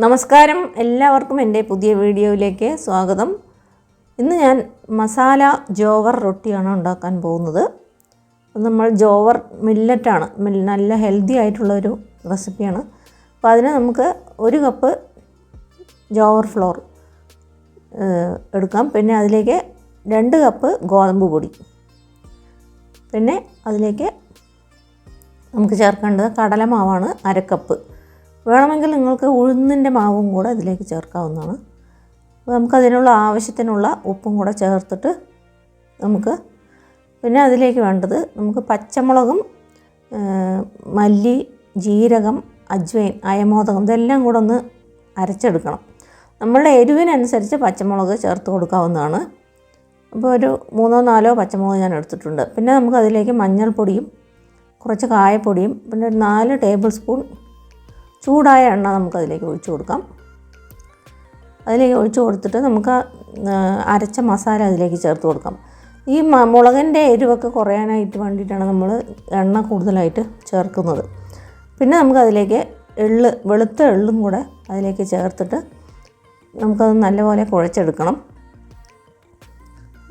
നമസ്കാരം, എല്ലാവർക്കും എൻ്റെ പുതിയ വീഡിയോയിലേക്ക് സ്വാഗതം. ഇന്ന് ഞാൻ മസാല ജോവർ റൊട്ടിയാണ് ഉണ്ടാക്കാൻ പോകുന്നത്. നമ്മൾ ജോവർ മില്ലറ്റാണ്, നല്ല ഹെൽത്തി ആയിട്ടുള്ളൊരു റെസിപ്പിയാണ്. അപ്പോൾ അതിന് നമുക്ക് 1 കപ്പ് ജോവർ ഫ്ലോർ എടുക്കാം. പിന്നെ അതിലേക്ക് 2 കപ്പ് ഗോതമ്പ് പൊടി, പിന്നെ അതിലേക്ക് നമുക്ക് ചേർക്കേണ്ടത് കടലമാവാണ് 1/2 കപ്പ്. വേണമെങ്കിൽ നിങ്ങൾക്ക് ഉഴുന്നിൻ്റെ മാവും കൂടെ അതിലേക്ക് ചേർക്കാവുന്നതാണ്. അപ്പോൾ നമുക്കതിനുള്ള ആവശ്യത്തിനുള്ള ഉപ്പും കൂടെ ചേർത്തിട്ട് പിന്നെ അതിലേക്ക് വേണ്ടത് നമുക്ക് പച്ചമുളകും മല്ലി, ജീരകം, അജ്വൈൻ, അയമോദകം ഇതെല്ലാം കൂടെ ഒന്ന് അരച്ചെടുക്കണം. നമ്മളുടെ എരിവിനനുസരിച്ച് പച്ചമുളക് ചേർത്ത് കൊടുക്കാവുന്നതാണ്. അപ്പോൾ ഒരു 3-4 പച്ചമുളക് ഞാൻ എടുത്തിട്ടുണ്ട്. പിന്നെ നമുക്കതിലേക്ക് മഞ്ഞൾപ്പൊടിയും കുറച്ച് കായപ്പൊടിയും പിന്നെ ഒരു 4 ടേബിൾ സ്പൂൺ ചൂടായ എണ്ണ നമുക്കതിലേക്ക് ഒഴിച്ചു കൊടുക്കാം. അതിലേക്ക് ഒഴിച്ചു കൊടുത്തിട്ട് നമുക്ക് അരച്ച മസാല അതിലേക്ക് ചേർത്ത് കൊടുക്കാം. ഈ മുളകിൻ്റെ എരിവൊക്കെ കുറയാനായിട്ട് വേണ്ടിയിട്ടാണ് നമ്മൾ എണ്ണ കൂടുതലായിട്ട് ചേർക്കുന്നത്. പിന്നെ നമുക്കതിലേക്ക് വെളുത്ത എള്ളും കൂടെ അതിലേക്ക് ചേർത്തിട്ട് നമുക്കത് നല്ലപോലെ കുഴച്ചെടുക്കണം.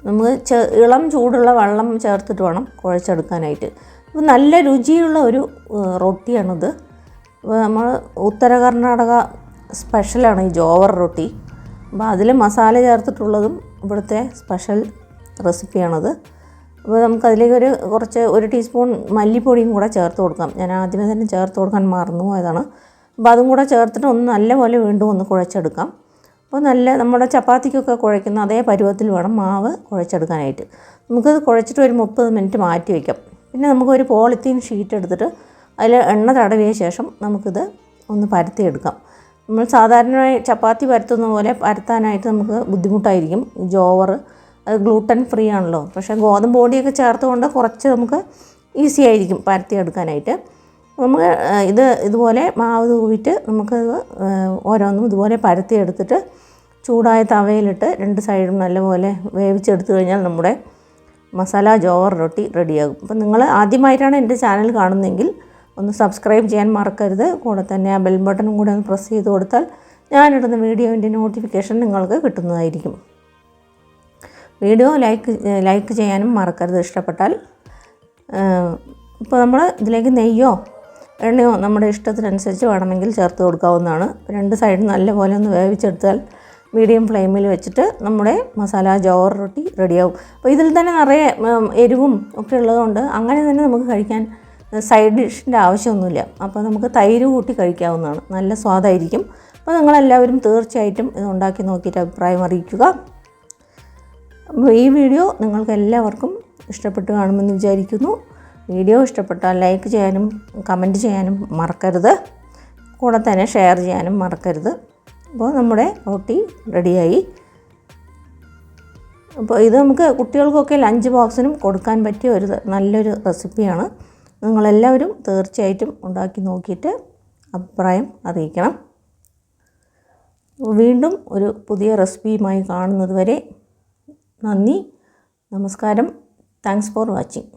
നമുക്ക് ഇളം ചൂടുള്ള വെള്ളം ചേർത്തിട്ട് വേണം കുഴച്ചെടുക്കാനായിട്ട്. അപ്പോൾ നല്ല രുചിയുള്ള ഒരു റൊട്ടിയാണിത്. നമ്മൾ ഉത്തര കർണാടക സ്പെഷ്യലാണ് ഈ ജോവർ റൊട്ടി. അപ്പോൾ അതിൽ മസാല ചേർത്തിട്ടുള്ളതും ഇവിടുത്തെ സ്പെഷ്യൽ റെസിപ്പിയാണത്. അപ്പോൾ നമുക്കതിലേക്ക് കുറച്ച് 1 ടീസ്പൂൺ മല്ലിപ്പൊടിയും കൂടെ ചേർത്ത് കൊടുക്കാം. ഞാൻ ആദ്യമേ തന്നെ ചേർത്ത് കൊടുക്കാൻ മറന്നു പോയതാണ്. അപ്പോൾ അതും കൂടെ ചേർത്തിട്ട് ഒന്ന് നല്ലപോലെ വീണ്ടും ഒന്ന് കുഴച്ചെടുക്കാം. അപ്പോൾ നമ്മുടെ ചപ്പാത്തിക്കൊക്കെ കുഴയ്ക്കുന്ന അതേ പരുവത്തിൽ വേണം മാവ് കുഴച്ചെടുക്കാനായിട്ട്. നമുക്കത് കുഴച്ചിട്ട് ഒരു 30 മിനിറ്റ് മാറ്റി വയ്ക്കാം. പിന്നെ നമുക്കൊരു പോളിത്തീൻ ഷീറ്റ് എടുത്തിട്ട് അതിൽ എണ്ണ തടവിയ ശേഷം നമുക്കിത് ഒന്ന് പരത്തിയെടുക്കാം. നമ്മൾ സാധാരണയായി ചപ്പാത്തി പരത്തുന്ന പോലെ പരത്താനായിട്ട് നമുക്ക് ബുദ്ധിമുട്ടായിരിക്കും. ജോവർ അത് ഗ്ലൂട്ടൻ ഫ്രീ ആണല്ലോ. പക്ഷേ ഗോതമ്പ് പൊടിയൊക്കെ ചേർത്തുകൊണ്ട് കുറച്ച് നമുക്ക് ഈസി ആയിരിക്കും പരത്തിയെടുക്കാനായിട്ട്. നമുക്ക് ഇതുപോലെ മാവ് തൂവിയിട്ട് നമുക്കത് ഓരോന്നും ഇതുപോലെ പരത്തിയെടുത്തിട്ട് ചൂടായ തവയിലിട്ട് 2 സൈഡും നല്ലപോലെ വേവിച്ചെടുത്തു കഴിഞ്ഞാൽ നമ്മുടെ മസാല ജോവർ റൊട്ടി റെഡിയാകും. അപ്പോൾ നിങ്ങൾ ആദ്യമായിട്ടാണ് എൻ്റെ ചാനൽ കാണുന്നതെങ്കിൽ ഒന്ന് സബ്സ്ക്രൈബ് ചെയ്യാൻ മറക്കരുത്. കൂടെ തന്നെ ആ ബെൽ ബട്ടണും കൂടെ ഒന്ന് പ്രസ് ചെയ്ത് കൊടുത്താൽ ഞാനിടുന്ന വീഡിയോൻ്റെ നോട്ടിഫിക്കേഷൻ നിങ്ങൾക്ക് കിട്ടുന്നതായിരിക്കും. വീഡിയോ ലൈക്ക് ചെയ്യാനും മറക്കരുത് ഇഷ്ടപ്പെട്ടാൽ. ഇപ്പോൾ നമ്മൾ ഇതിലേക്ക് നെയ്യോ എണ്ണയോ നമ്മുടെ ഇഷ്ടത്തിനനുസരിച്ച് വേണമെങ്കിൽ ചേർത്ത് കൊടുക്കാവുന്നതാണ്. 2 സൈഡും നല്ലപോലെ ഒന്ന് വേവിച്ചെടുത്താൽ മീഡിയം ഫ്ലെയിമിൽ വെച്ചിട്ട് നമ്മുടെ മസാല ജോവർ റൊട്ടി റെഡിയാവും. അപ്പോൾ ഇതിൽ തന്നെ നിറയെ എരിവും ഒക്കെ ഉള്ളതുകൊണ്ട് അങ്ങനെ തന്നെ നമുക്ക് കഴിക്കാൻ സൈഡ് ഡിഷിൻ്റെ ആവശ്യമൊന്നുമില്ല. അപ്പോൾ നമുക്ക് തൈര് കൂട്ടി കഴിക്കാവുന്നതാണ്. നല്ല സ്വാദായിരിക്കും. അപ്പോൾ നിങ്ങളെല്ലാവരും തീർച്ചയായിട്ടും ഇത് ഉണ്ടാക്കി നോക്കിയിട്ട് അഭിപ്രായം അറിയിക്കുക. അപ്പോൾ ഈ വീഡിയോ നിങ്ങൾക്ക് എല്ലാവർക്കും ഇഷ്ടപ്പെട്ട് കാണുമെന്ന് വിചാരിക്കുന്നു. വീഡിയോ ഇഷ്ടപ്പെട്ടാൽ ലൈക്ക് ചെയ്യാനും കമൻറ്റ് ചെയ്യാനും മറക്കരുത്. കൂടെ തന്നെ ഷെയർ ചെയ്യാനും മറക്കരുത്. അപ്പോൾ നമ്മുടെ റൊട്ടി റെഡിയായി. അപ്പോൾ ഇത് നമുക്ക് കുട്ടികൾക്കൊക്കെ ലഞ്ച് ബോക്സിനും കൊടുക്കാൻ പറ്റിയ നല്ലൊരു റെസിപ്പിയാണ്. നിങ്ങളെല്ലാവരും തീർച്ചയായിട്ടും ഉണ്ടാക്കി നോക്കിയിട്ട് അഭിപ്രായം അറിയിക്കണം. വീണ്ടും ഒരു പുതിയ റെസിപ്പിയുമായി കാണുന്നത് വരെ നന്ദി, നമസ്കാരം. Thanks for watching.